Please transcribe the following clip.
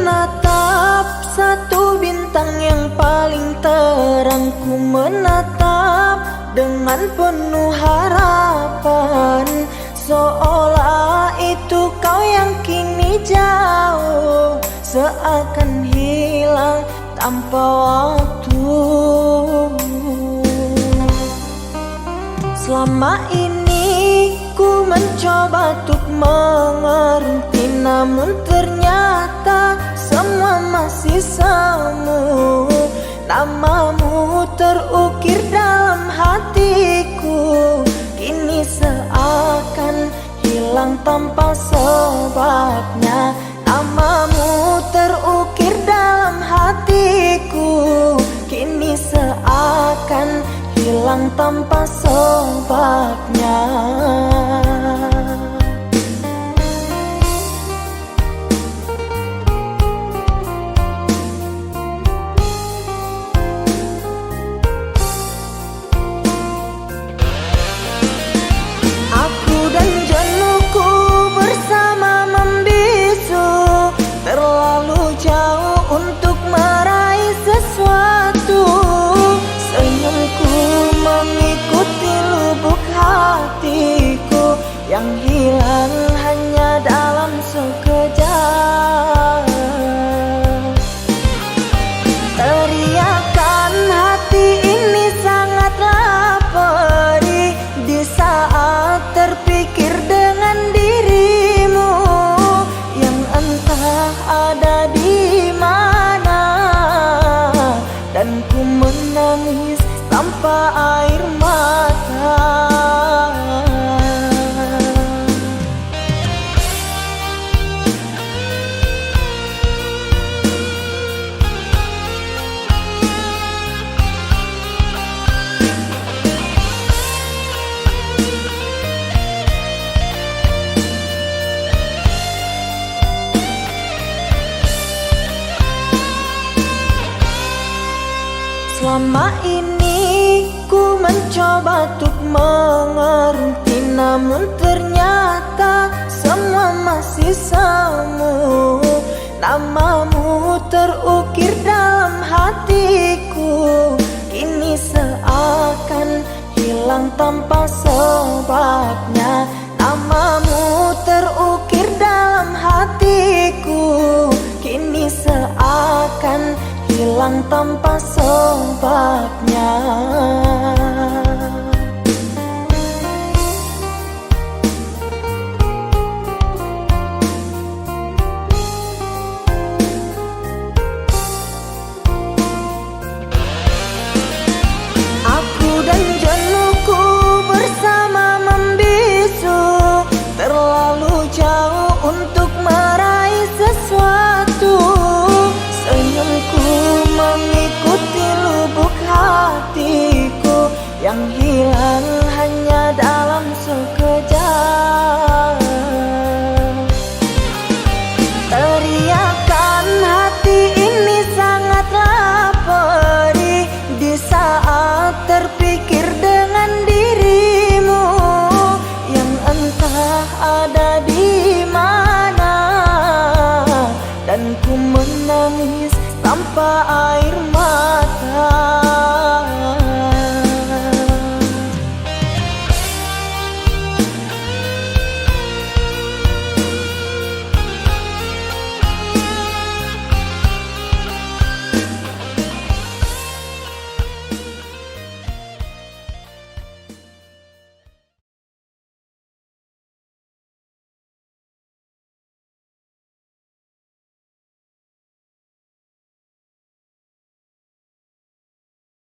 menatap satu bintang yang paling terang. Ku menatap dengan penuh harapan, seolah itu kau yang kini jauh, seakan hilang tanpa waktu. Selama ini ku mencoba untuk mengerti, namun ternyata semua masih semu. Namamu terukir dalam hatiku, kini seakan hilang tanpa sebabnya. Namamu terukir dalam hatiku, kini seakan hilang tanpa sebabnya. Aku dan jenuhku bersama membisu, terlalu jauh untuk meraih sesuatu. Senyumku mengikuti lubuk hatiku yang hilang hanya dalam sekejap. Teriakan hati ini sangatlah perih di saat terpikir dengan dirimu yang entah ada di mana, dan ku menangis tanpa air mata. Selama ini ku mencoba untuk mengerti, namun ternyata semua masih semu. Namamu terukir dalam hatiku, kini seakan hilang tanpa sebabnya. Namamu terukir dalam hatiku, kini seakan hilang tanpa sebabnya. Aku dan jenuhku bersama membisu, terlalu jauh untuk meraih sesuatu. Senyumku mengikuti lubuk hatiku yang hilang hanya dalam sekejap. Teriakan hati ini sangatlah perih di saat terpikir dengan dirimu yang entah ada di mana, dan ku menangis tanpa air mata.